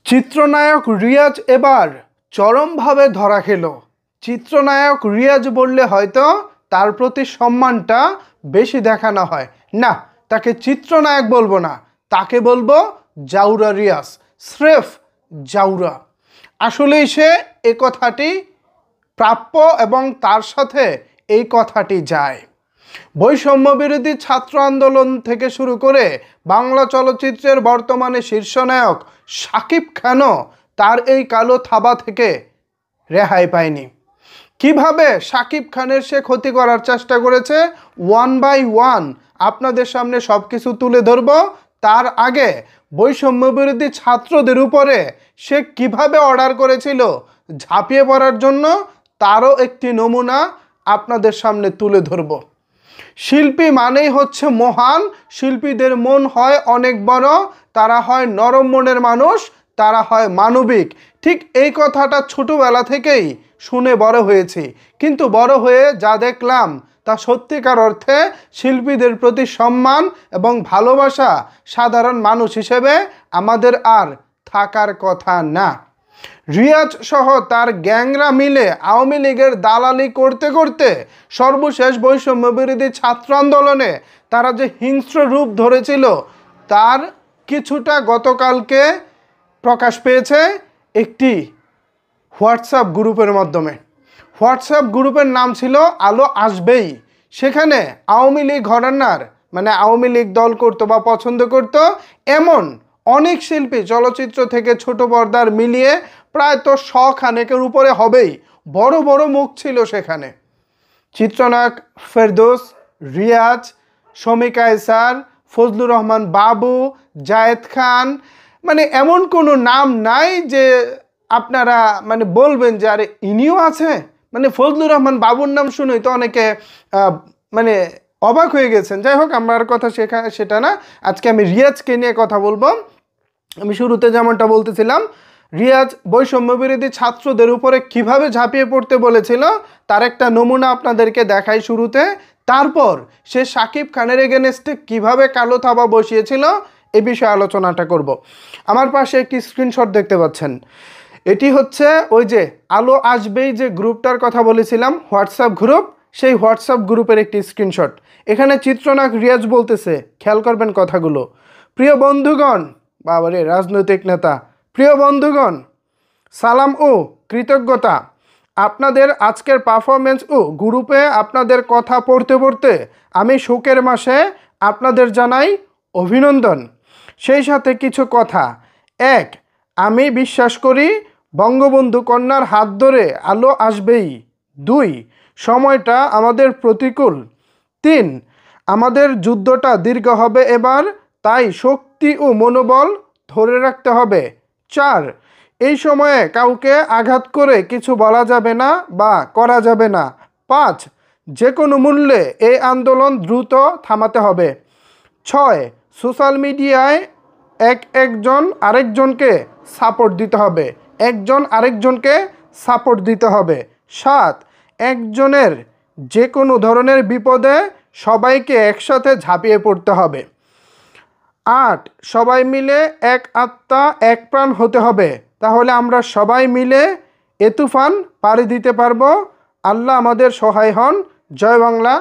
চিত্রনায়ক রিয়াজ এবার চরমভাবে ধরা খেল। চিত্রনায়ক রিয়াজ বললে হয়তো তার প্রতি সম্মানটা বেশি দেখানো হয় না, তাকে চিত্রনায়ক বলবো না, তাকে বলবো জাউরা রিয়াজ, স্রেফ জাউরা। আসলেই সে এ কথাটি প্রাপ্য এবং তার সাথে এই কথাটি যায়। বৈষম্য বিরোধী ছাত্র আন্দোলন থেকে শুরু করে বাংলা চলচ্চিত্রের বর্তমানে শীর্ষনায়ক শাকিব খানও তার এই কালো থাবা থেকে রেহাই পায়নি। কিভাবে শাকিব খানের সে ক্ষতি করার চেষ্টা করেছে ওয়ান বাই ওয়ান আপনাদের সামনে সব কিছু তুলে ধরব। তার আগে বৈষম্য বিরোধী ছাত্রদের উপরে সে কিভাবে অর্ডার করেছিল ঝাঁপিয়ে পড়ার জন্য তারও একটি নমুনা আপনাদের সামনে তুলে ধরব। শিল্পী মানেই হচ্ছে মহান, শিল্পীদের মন হয় অনেক বড়, তারা হয় নরম মনের মানুষ, তারা হয় মানবিক। ঠিক এই কথাটা ছোটবেলা থেকেই শুনে বড় হয়েছি, কিন্তু বড় হয়ে যা দেখলাম তা সত্যিকার অর্থে শিল্পীদের প্রতি সম্মান এবং ভালোবাসা সাধারণ মানুষ হিসেবে আমাদের আর থাকার কথা না। রিয়াজ সহ তার গ্যাংরা মিলে আওয়ামী লীগের দালালি করতে করতে সর্বশেষ বৈষম্য বিরোধী ছাত্র আন্দোলনে তারা যে হিংস্র রূপ ধরেছিল তার কিছুটা গতকালকে প্রকাশ পেয়েছে একটি হোয়াটসঅ্যাপ গ্রুপের মাধ্যমে। হোয়াটসঅ্যাপ গ্রুপের নাম ছিল আলো আসবেই। সেখানে আওয়ামী লীগ ঘরানার মানে আওয়ামী লীগ দল করতো বা পছন্দ করত এমন অনেক শিল্পী চলচ্চিত্র থেকে ছোট পর্দার মিলিয়ে প্রায় তো 100 খানেকের উপরে হবেই, বড় বড় মুখ ছিল সেখানে। চিত্রনায়ক ফেরদৌস, রিয়াজ, শমী কায়সার, ফজলুর রহমান বাবু, জায়েদ খান, মানে এমন কোনো নাম নাই যে আপনারা মানে বলবেন যে আরে ইনিও আছে। মানে ফজলুর রহমান বাবুর নাম শুনেই তো অনেকে মানে অবাক হয়ে গেছেন। যাই হোক, আমার কথা সেটা না, আজকে আমি রিয়াজকে নিয়ে কথা বলবো। আমি শুরুতে যেমনটা বলতেছিলাম, রিয়াজ বৈষম্য বিরোধী ছাত্রদের উপরে কিভাবে ঝাঁপিয়ে পড়তে বলেছিল তার একটা নমুনা আপনাদেরকে দেখাই শুরুতে। তারপর সে শাকিব খানের এগেনস্টে কিভাবে কালো থাবা বসিয়েছিল এ বিষয়ে আলোচনাটা করব। আমার পাশে একটি স্ক্রিনশট দেখতে পাচ্ছেন, এটি হচ্ছে ওই যে আলো আসবেই যে গ্রুপটার কথা বলেছিলাম, হোয়াটসঅ্যাপ গ্রুপ, সেই হোয়াটসঅ্যাপ গ্রুপের একটি স্ক্রিনশট। এখানে চিত্রনায়ক রিয়াজ বলতেছে, খেয়াল করবেন কথাগুলো। প্রিয় বন্ধুগণ, বাবারে রাজনৈতিক নেতা, প্রিয় বন্ধুগণ, সালাম ও কৃতজ্ঞতা। আপনাদের আজকের পারফরমেন্স ও গ্রুপে আপনাদের কথা পড়তে পড়তে আমি শোকের মাসে আপনাদের জানাই অভিনন্দন। সেই সাথে কিছু কথা। 1, আমি বিশ্বাস করি বঙ্গবন্ধু কন্যার হাত ধরে আলো আসবেই। 2, সময়টা আমাদের প্রতিকূল। 3, আমাদের যুদ্ধটা দীর্ঘ হবে এবার, তাই শক্তি ও মনোবল ধরে রাখতে হবে। 4, এই সময়ে কাউকে আঘাত করে কিছু বলা যাবে না বা করা যাবে না। 5, যে কোনো মূল্যে এই আন্দোলন দ্রুত থামাতে হবে। 6, সোশ্যাল মিডিয়ায় একজন আরেকজনকে সাপোর্ট দিতে হবে, একজন আরেকজনকে সাপোর্ট দিতে হবে। 7, একজনের যে কোনো ধরনের বিপদে সবাইকে একসাথে ঝাঁপিয়ে পড়তে হবে। 8, সবাই মিলে এক আত্মা এক প্রাণ হতে হবে, তাহলে আমরা সবাই মিলে এ তুফান পাড়ি দিতে পারবো। আল্লাহ আমাদের সহায় হন। জয় বাংলা,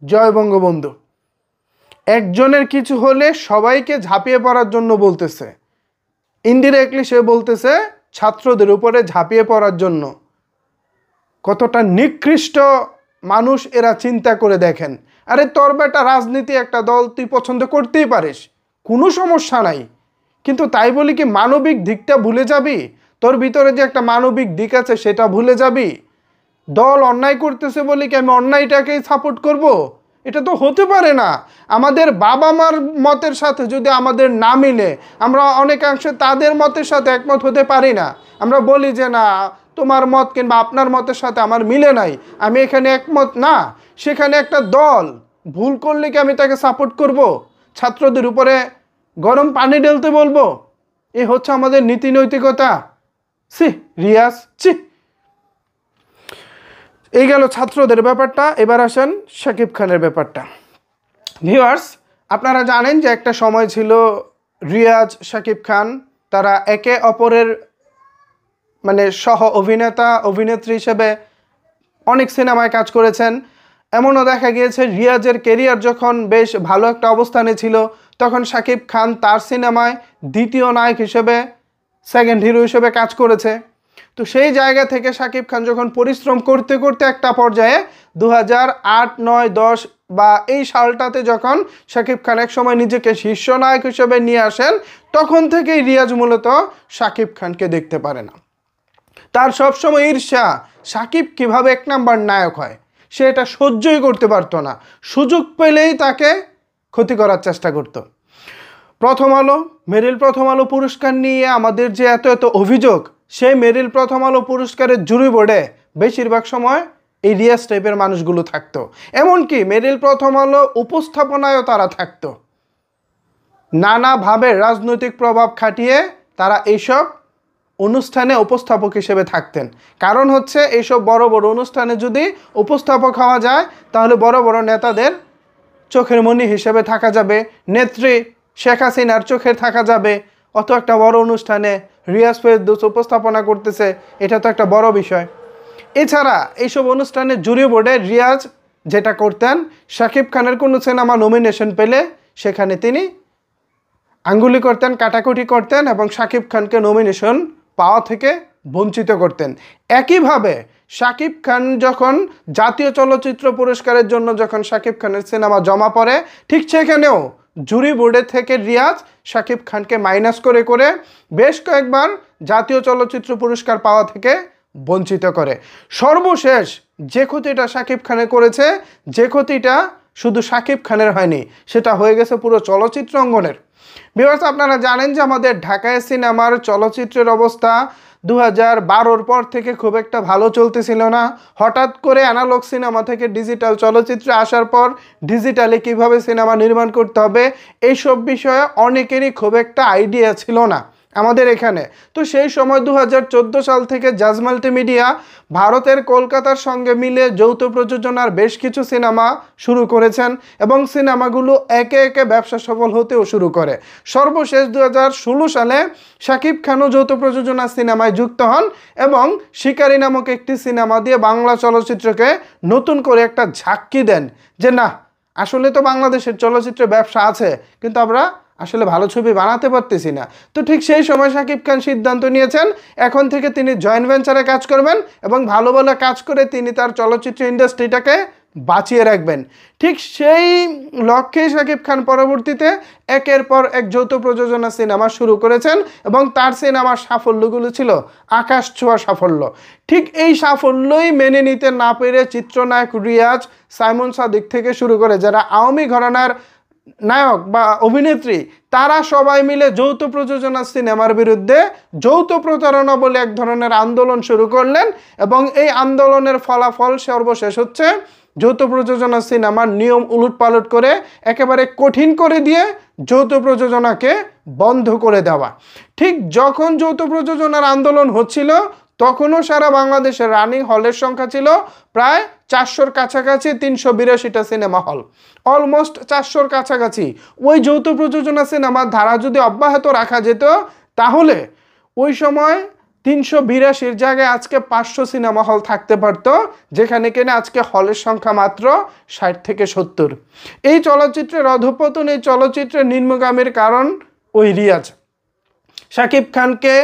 জয় বঙ্গবন্ধু। একজনের কিছু হলে সবাইকে ঝাঁপিয়ে পড়ার জন্য বলতেছে, ইনডিরেক্টলি সে বলতেছে ছাত্রদের উপরে ঝাঁপিয়ে পড়ার জন্য। কতটা নিকৃষ্ট মানুষ এরা, চিন্তা করে দেখেন। আরে তোর বেটা রাজনীতি একটা দল তুই পছন্দ করতেই পারিস, কোনো সমস্যা নাই, কিন্তু তাই বলি কি মানবিক দিকটা ভুলে যাবি? তোর ভিতরে যে একটা মানবিক দিক আছে সেটা ভুলে যাবি? দল অন্যায় করতেছে বলি কি আমি অন্যায়টাকেই সাপোর্ট করব? এটা তো হতে পারে না। আমাদের বাবা মার মতের সাথে যদি আমাদের না মিলে, আমরা অনেকাংশে তাদের মতের সাথে একমত হতে পারি না। আমরা বলি যে না, তোমার মত কিংবা আপনার মতের সাথে আমার মিলে নাই, আমি এখানে একমত না। সেখানে একটা দল ভুল করলে কি আমি তাকে সাপোর্ট করব? ছাত্রদের উপরে গরম পানি ঢেলতে বলবো? এ হচ্ছে আমাদের নীতি নৈতিকতা? ছি রিয়াজ, ছি। এই গেল ছাত্রদের ব্যাপারটা। এবার আসেন শাকিব খানের ব্যাপারটা। ভিউয়ার্স, আপনারা জানেন যে একটা সময় ছিল রিয়াজ, শাকিব খান তারা একে অপরের মানে সহ অভিনেতা অভিনেত্রী হিসেবে অনেক সিনেমায় কাজ করেছেন। এমনও দেখা গিয়েছে রিয়াজের কেরিয়ার যখন বেশ ভালো একটা অবস্থানে ছিল তখন শাকিব খান তার সিনেমায় দ্বিতীয় নায়ক হিসেবে সেকেন্ড হিরো হিসেবে কাজ করেছে। তো সেই জায়গা থেকে শাকিব খান যখন পরিশ্রম করতে করতে একটা পর্যায়ে 2008, 9, 10 বা এই সালটাতে যখন শাকিব খান এক সময় নিজেকে শীর্ষ নায়ক হিসেবে নিয়ে আসেন, তখন থেকেই রিয়াজ মূলত শাকিব খানকে দেখতে পারে না। তার সবসময় ঈর্ষা শাকিব কিভাবে এক নাম্বার নায়ক হয়, সে এটা সহ্যই করতে পারতো না। সুযোগ পেলেই তাকে ক্ষতি করার চেষ্টা করত। প্রথম আলো, মেরিল প্রথম আলো পুরস্কার নিয়ে আমাদের যে এত এত অভিযোগ, সেই মেরিল প্রথম আলো পুরস্কারের জুরি বোর্ডে বেশিরভাগ সময় এই রিয়াজ টাইপের মানুষগুলো থাকতো। এমনকি মেরিল প্রথম আলো উপস্থাপনায়ও তারা থাকতো। নানাভাবে রাজনৈতিক প্রভাব খাটিয়ে তারা এইসব অনুষ্ঠানে উপস্থাপক হিসেবে থাকতেন। কারণ হচ্ছে এইসব বড় বড় অনুষ্ঠানে যদি উপস্থাপক হওয়া যায় তাহলে বড় বড় নেতাদের চোখের মণি হিসেবে থাকা যাবে, নেত্রী শেখ হাসিনার চোখে থাকা যাবে। অত একটা বড় অনুষ্ঠানে রিয়াজ ফেরদৌস উপস্থাপনা করতেছে, এটা তো একটা বড় বিষয়। এছাড়া এইসব অনুষ্ঠানে জুরি বোর্ডে রিয়াজ যেটা করতেন, শাকিব খানের কোনো সিনেমা নমিনেশন পেলে সেখানে তিনি আঙ্গুলি করতেন, কাটাকুটি করতেন এবং শাকিব খানকে নমিনেশন পাওয়া থেকে বঞ্চিত করতেন। একইভাবে শাকিব খান যখন জাতীয় চলচ্চিত্র পুরস্কারের জন্য যখন শাকিব খানের সিনেমা জমা পড়ে, ঠিক সেখানেও জুরি বোর্ডে থেকে রিয়াজ শাকিব খানকে মাইনাস করে করে বেশ কয়েকবার জাতীয় চলচ্চিত্র পুরস্কার পাওয়া থেকে বঞ্চিত করে। সর্বশেষ যে ক্ষতিটা শাকিব খানের করেছে, যে ক্ষতিটা শুধু শাকিব খানের হয়নি, সেটা হয়ে গেছে পুরো চলচ্চিত্র অঙ্গনের। ভিউয়ার্স, আপনারা জানেন যে আমাদের ঢাকায় সিনেমার চলচ্চিত্রের অবস্থা 2012-র পর থেকে খুব একটা ভালো চলতেছিল না। হঠাৎ করে অ্যানালগ সিনেমা থেকে ডিজিটাল চলচ্চিত্রে আসার পর ডিজিটালে কিভাবে সিনেমা নির্মাণ করতে হবে এইসব বিষয়ে অনেকেরই খুব একটা আইডিয়া ছিল না আমাদের এখানে। তো সেই সময় 2014 সাল থেকে জাজ মাল্টিমিডিয়া ভারতের কলকাতার সঙ্গে মিলে যৌথ প্রযোজনার বেশ কিছু সিনেমা শুরু করেছেন এবং সিনেমাগুলো একে একে ব্যবসা সফল হতেও শুরু করে। সর্বশেষ 2016 সালে শাকিব খানও যৌথ প্রযোজনা সিনেমায় যুক্ত হন এবং শিকারী নামক একটি সিনেমা দিয়ে বাংলা চলচ্চিত্রকে নতুন করে একটা ঝাঁকি দেন যে না, আসলে তো বাংলাদেশের চলচ্চিত্রে ব্যবসা আছে, কিন্তু আমরা আসলে ভালো ছবি বানাতে পারতেছি না। তো ঠিক সেই সময় শাকিব খান সিদ্ধান্ত নিয়েছেন এখন থেকে তিনি জয়েন্ট ভেঞ্চারে কাজ করবেন এবং ভালো ভালো কাজ করে তিনি তার চলচ্চিত্র ইন্ডাস্ট্রিটাকে বাঁচিয়ে রাখবেন। ঠিক সেই লক্ষ্যে শাকিব খান পরবর্তীতে একের পর এক যৌথ প্রযোজনা সিনেমা শুরু করেছেন এবং তার সিনেমার সাফল্যগুলো ছিল আকাশ ছোঁয়া সাফল্য। ঠিক এই সাফল্যই মেনে নিতে না পেরে চিত্রনায়ক রিয়াজ, সাইমন সাদিক থেকে শুরু করে যারা আওয়ামী ঘরানার নায়ক বা অভিনেত্রী, তারা সবাই মিলে যৌথ প্রযোজনা সিনেমার বিরুদ্ধে যৌথ প্রতারণা বলে এক ধরনের আন্দোলন শুরু করলেন এবং এই আন্দোলনের ফলাফল সর্বশেষ হচ্ছে যৌথ প্রযোজনা সিনেমার নিয়ম উলটপালট করে একেবারে কঠিন করে দিয়ে যৌথ প্রযোজনাকে বন্ধ করে দেওয়া। ঠিক যখন যৌথ প্রযোজনার আন্দোলন হচ্ছিল তখনও সারা বাংলাদেশের রানিং হলের সংখ্যা ছিল প্রায় 400-র কাছাকাছি, 382টা সিনেমা হল, অলমোস্ট 400-র কাছাকাছি। ওই যৌথ প্রযোজনা সিনেমার ধারা যদি অব্যাহত রাখা যেত তাহলে ওই সময় 382-র জায়গায় আজকে 500 সিনেমা হল থাকতে পারতো, যেখানে কিনা আজকে হলের সংখ্যা মাত্র 60 থেকে 70। এই চলচ্চিত্রের অধঃপতন, এই চলচ্চিত্রের নিম্নগামীর কারণ ওই রিয়াজ। শাকিব খানকে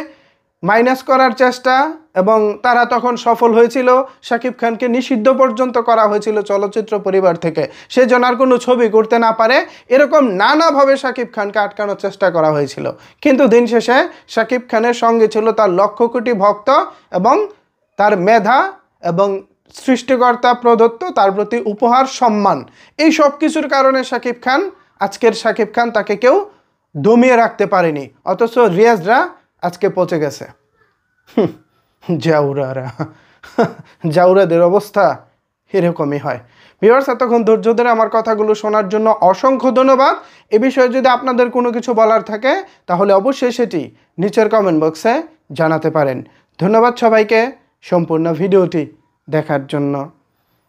মাইনাস করার চেষ্টা এবং তারা তখন সফল হয়েছিল। শাকিব খানকে নিষিদ্ধ পর্যন্ত করা হয়েছিল চলচ্চিত্র পরিবার থেকে, সে যেন আর কোনো ছবি করতে না পারে, এরকম নানাভাবে শাকিব খানকে আটকানোর চেষ্টা করা হয়েছিল। কিন্তু দিন শেষে শাকিব খানের সঙ্গে ছিল তার লক্ষ কোটি ভক্ত এবং তার মেধা এবং সৃষ্টিকর্তা প্রদত্ত তার প্রতি উপহার, সম্মান। এই সব কিছুর কারণে শাকিব খান, আজকের শাকিব খান, তাকে কেউ দমিয়ে রাখতে পারেনি, অথচ রিয়াজরা আজকে পচে গেছে। জাউরাদের অবস্থা এরকমই হয়। ভিউয়ার্স, এতক্ষণ ধৈর্য ধরে আমার কথাগুলো শোনার জন্য অসংখ্য ধন্যবাদ। এ বিষয়ে যদি আপনাদের কোনো কিছু বলার থাকে তাহলে অবশ্যই সেটি নিচের কমেন্ট বক্সে জানাতে পারেন। ধন্যবাদ সবাইকে সম্পূর্ণ ভিডিওটি দেখার জন্য।